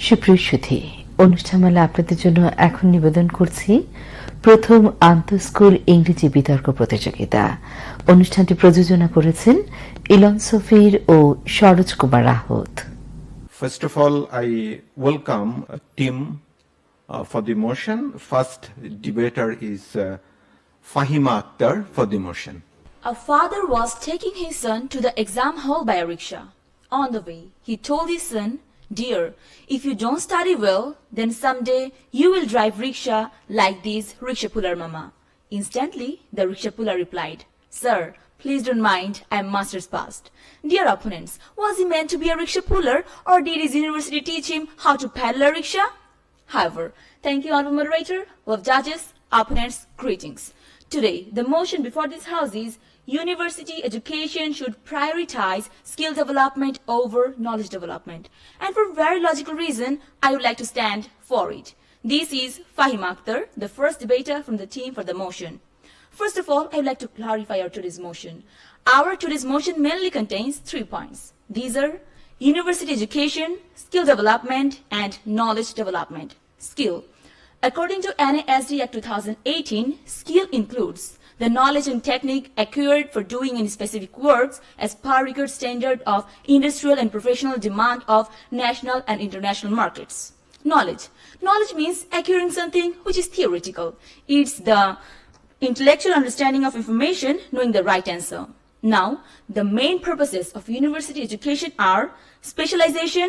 সুপ্রিয় সুধী, অনুষ্ঠানমালা আপনাদের জন্য এখন নিবেদন করছি প্রথম আন্তঃস্কুল ইংরেজি বিতর্ক প্রতিযোগিতা। অনুষ্ঠানটি প্রযোজনা করেছেন ইলন সফির ও Saroj Kumar Rahat. First of all, I welcome Tim for the motion. First debater is Fahima Akhtar for the motion. A father was taking his son to the exam hall by a rickshaw. On the way, he told his son, "Dear, if you don't study well, then someday you will drive rickshaw like this rickshaw puller mama." Instantly, the rickshaw puller replied, "Sir, please don't mind, I am master's passed." Dear opponents, was he meant to be a rickshaw puller, or did his university teach him how to paddle a rickshaw? However, thank you, honorable moderator, love judges, opponents, greetings. Today, the motion before this house is university education should prioritize skill development over knowledge development. And for very logical reason, I would like to stand for it. This is Fahima Akhtar, the first debater from the team for the motion. First of all, I would like to clarify our today's motion. Our today's motion mainly contains 3 points. These are university education, skill development, and knowledge development. Skill. According to NASD Act 2018, skill includes the knowledge and technique acquired for doing any specific works as per record standard of industrial and professional demand of national and international markets. Knowledge. Knowledge means acquiring something which is theoretical. It's the intellectual understanding of information, knowing the right answer. Now, the main purposes of university education are specialization,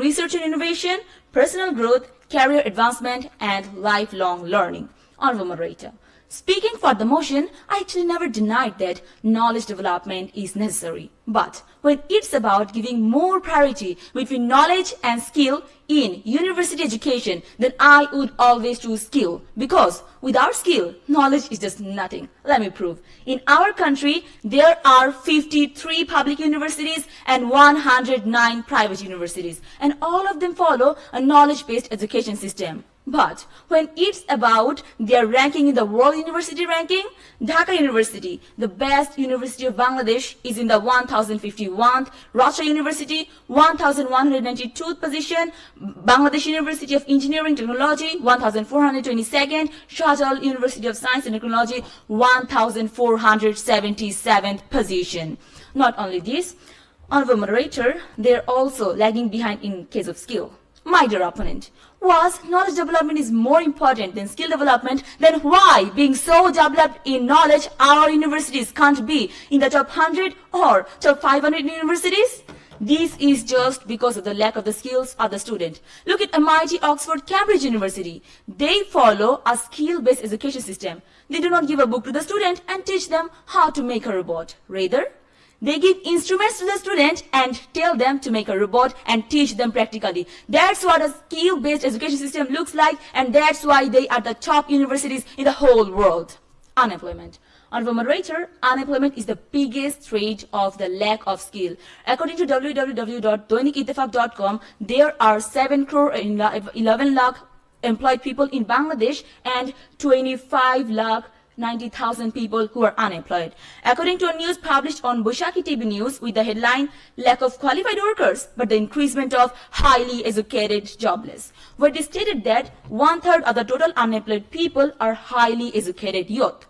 research and innovation, personal growth, career advancement, and lifelong learning. Honorable moderator, speaking for the motion, I actually never denied that knowledge development is necessary. But when it's about giving more priority between knowledge and skill in university education, then I would always choose skill. Because without skill, knowledge is just nothing. Let me prove. In our country, there are 53 public universities and 109 private universities. And all of them follow a knowledge-based education system. But when it's about their ranking in the World University ranking, Dhaka University, the best university of Bangladesh, is in the 1051th, Rajshahi University, 1192th position, Bangladesh University of Engineering Technology, 1422nd, Shahjal University of Science and Technology, 1477th position. Not only this, honorable moderator, they're also lagging behind in case of skill. My dear opponent, was knowledge development is more important than skill development, then why, being so developed in knowledge, our universities can't be in the top 100 or top 500 universities? This is just because of the lack of the skills of the student. Look at MIT, Oxford, Cambridge University. They follow a skill-based education system. They do not give a book to the student and teach them how to make a robot. Rather, they give instruments to the student and tell them to make a robot and teach them practically. That's what a skill-based education system looks like, and that's why they are the top universities in the whole world. Unemployment. Honorable moderator, unemployment is the biggest threat of the lack of skill. According to www.doinikitefaq.com, there are 7 crore 11 lakh employed people in Bangladesh and 25 lakh 90,000 people who are unemployed. According to a news published on Boishakhi TV News with the headline, "Lack of qualified workers, but the increasement of highly educated jobless," where they stated that 1/3 of the total unemployed people are highly educated youth.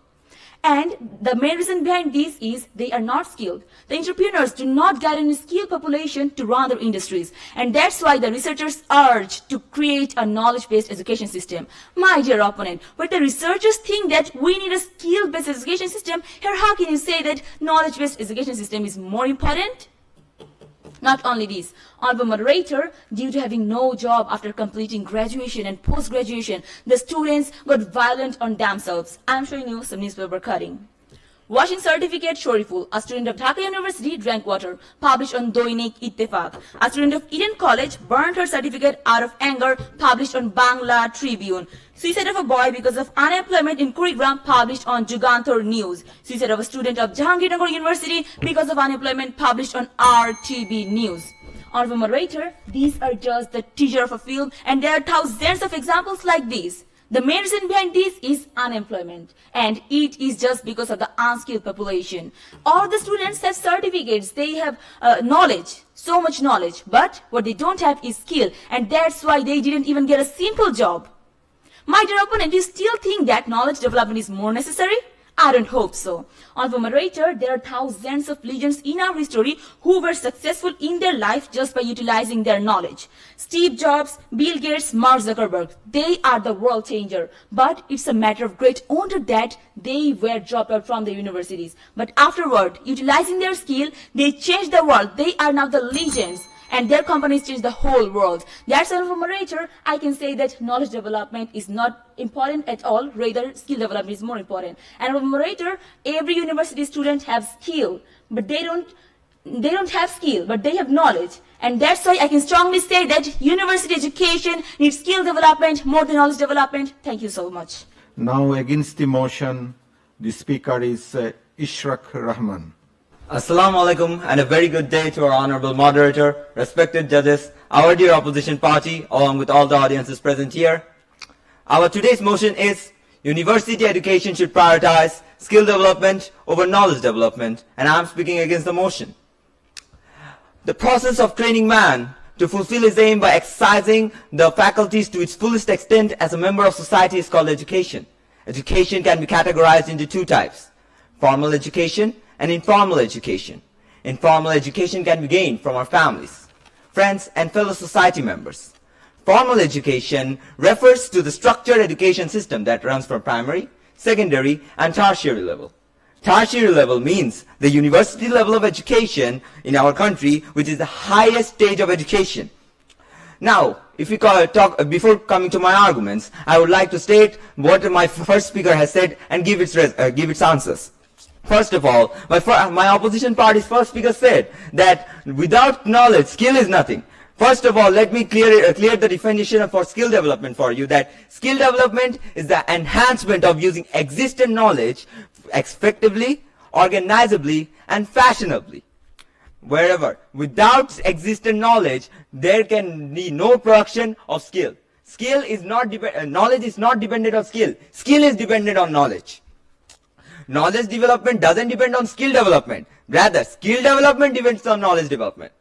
And the main reason behind this is they are not skilled. The entrepreneurs do not get any skilled population to run their industries. And that's why the researchers urge to create a knowledge-based education system. My dear opponent, but the researchers think that we need a skill-based education system. Here, how can you say that knowledge-based education system is more important? Not only this, honorable moderator, due to having no job after completing graduation and post-graduation, the students got violent on themselves. I'm showing you some newspaper cutting. Washing certificate Shariful, a student of Dhaka University, drank water, published on Doinik Itefaq. A student of Eden College burned her certificate out of anger, published on Bangla Tribune. Suicide of a boy because of unemployment in Kurigram, published on Jugantor News. Suicide of a student of Jahangirnagar University because of unemployment, published on RTB News. Honorable moderator, these are just the teaser of a film, and there are thousands of examples like these. The main reason behind this is unemployment, and it is just because of the unskilled population. All the students have certificates, they have knowledge, so much knowledge, but what they don't have is skill, and that's why they didn't even get a simple job. My dear opponent, do you still think that knowledge development is more necessary? I don't hope so. Honorable moderator, there are thousands of legends in our history who were successful in their life just by utilizing their knowledge. Steve Jobs, Bill Gates, Mark Zuckerberg, they are the world changer. But it's a matter of great wonder that they were dropped out from the universities. But afterward, utilizing their skill, they changed the world. They are now the legends. And their companies change the whole world. That's why, for moderator, I can say that knowledge development is not important at all. Rather, skill development is more important. And for moderator, every university student has skill, but they don't have skill, but they have knowledge. And that's why I can strongly say that university education needs skill development more than knowledge development. Thank you so much. Now, against the motion, the speaker is Ishraq Rahman. Assalamu alaikum and a very good day to our honorable moderator, respected judges, our dear opposition party, along with all the audiences present here. Our today's motion is university education should prioritize skill development over knowledge development, and I am speaking against the motion. The process of training man to fulfill his aim by exercising the faculties to its fullest extent as a member of society is called education. Education can be categorized into two types: formal education and informal education. Informal education can be gained from our families, friends, and fellow society members. Formal education refers to the structured education system that runs from primary, secondary, and tertiary level. Tertiary level means the university level of education in our country, which is the highest stage of education. Now, if we talk, before coming to my arguments, I would like to state what my first speaker has said and give its answers. First of all, my opposition party's first speaker said that without knowledge, skill is nothing. First of all, let me clear the definition for skill development for you, that skill development is the enhancement of using existing knowledge effectively, organizably, and fashionably. Wherever, without existing knowledge, there can be no production of skill. Knowledge is not dependent on skill. Skill is dependent on knowledge. Knowledge development doesn't depend on skill development. Rather, skill development depends on knowledge development.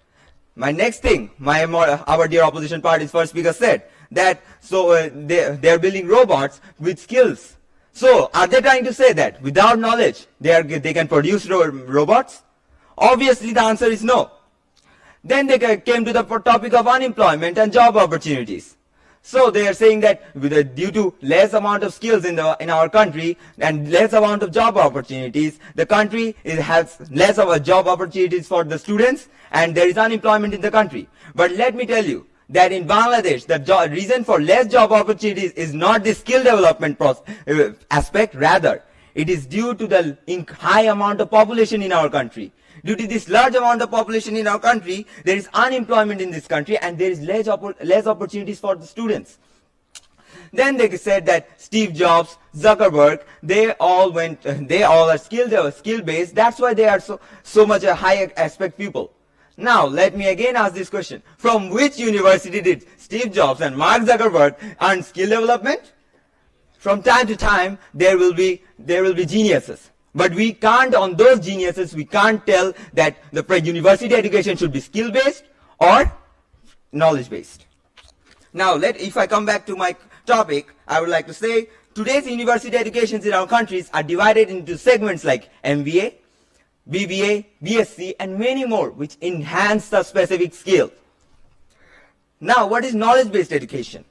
My next thing, our dear opposition party's first speaker said that they're building robots with skills. So, are they trying to say that without knowledge they can produce robots? Obviously, the answer is no. Then they came to the topic of unemployment and job opportunities. So they are saying that due to less amount of skills in our country and less amount of job opportunities, the country has less of a job opportunities for the students, and there is unemployment in the country. But let me tell you that in Bangladesh, the reason for less job opportunities is not the skill development aspect. Rather, it is due to the high amount of population in our country. Due to this large amount of population in our country, there is unemployment in this country, and there is less opportunities for the students. Then they said that Steve Jobs, Zuckerberg, they all are skill based. That's why they are so much a high aspect people. Now let me again ask this question: from which university did Steve Jobs and Mark Zuckerberg earn skill development? From time to time, there will be geniuses. But we can't, on those geniuses, we can't tell that the university education should be skill-based or knowledge-based. Now, if I come back to my topic, I would like to say, today's university educations in our countries are divided into segments like MBA, BBA, BSc, and many more, which enhance the specific skill. Now, what is knowledge-based education?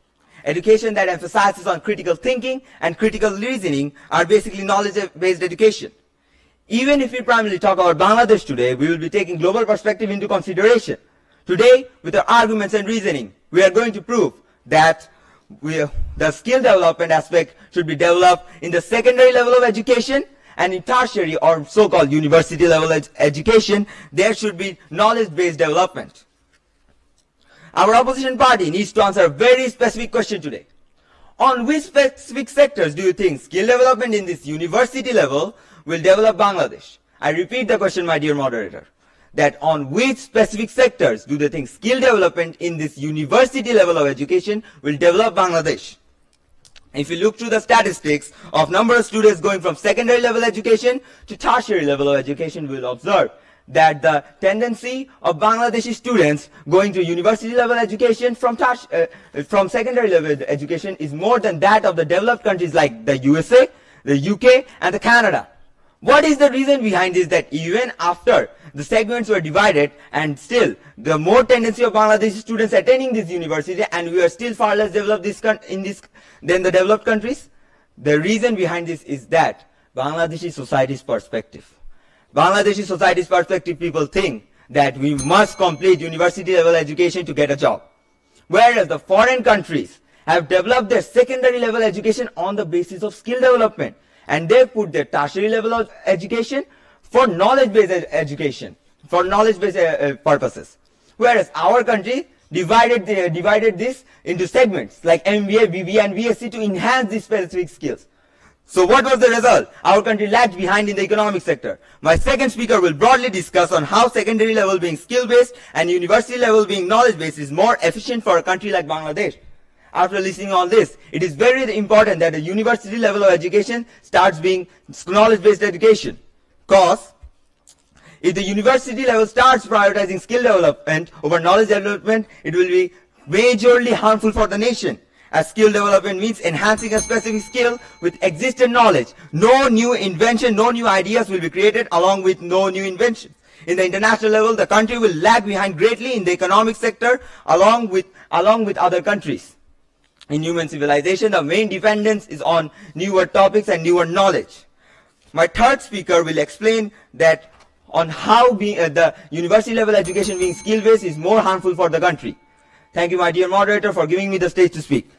Education that emphasizes on critical thinking and critical reasoning are basically knowledge-based education. Even if we primarily talk about Bangladesh today, we will be taking global perspective into consideration. Today, with our arguments and reasoning, we are going to prove that the skill development aspect should be developed in the secondary level of education, and in tertiary or so-called university level education, there should be knowledge-based development. Our opposition party needs to answer a very specific question today. On which specific sectors do you think skill development in this university level will develop Bangladesh? I repeat the question, my dear moderator, that on which specific sectors do they think skill development in this university level of education will develop Bangladesh? If you look through the statistics of number of students going from secondary level education to tertiary level of education, we will observe that the tendency of Bangladeshi students going to university level education from secondary level education is more than that of the developed countries like the USA, the UK and the Canada. What is the reason behind this? That even after the segments were divided, and still the more tendency of Bangladeshi students attending this university, and we are still far less developed than the developed countries. The reason behind this is that Bangladeshi society's perspective. Bangladeshi society's perspective, people think that we must complete university level education to get a job. Whereas the foreign countries have developed their secondary level education on the basis of skill development. And they put their tertiary level of education for knowledge-based education, for knowledge-based purposes. Whereas our country divided this into segments like MBA, BBA and BSc to enhance these specific skills. So what was the result? Our country lagged behind in the economic sector. My second speaker will broadly discuss on how secondary level being skill-based and university level being knowledge-based is more efficient for a country like Bangladesh. After listening all this, it is very important that the university level of education starts being knowledge-based education. Because if the university level starts prioritizing skill development over knowledge development, it will be majorly harmful for the nation. As skill development means enhancing a specific skill with existing knowledge. No new invention, no new ideas will be created along with no new inventions. In the international level, the country will lag behind greatly in the economic sector along with other countries. In human civilization, the main dependence is on newer topics and newer knowledge. My third speaker will explain that on how the university level education being skill-based is more harmful for the country. Thank you, my dear moderator, for giving me the stage to speak.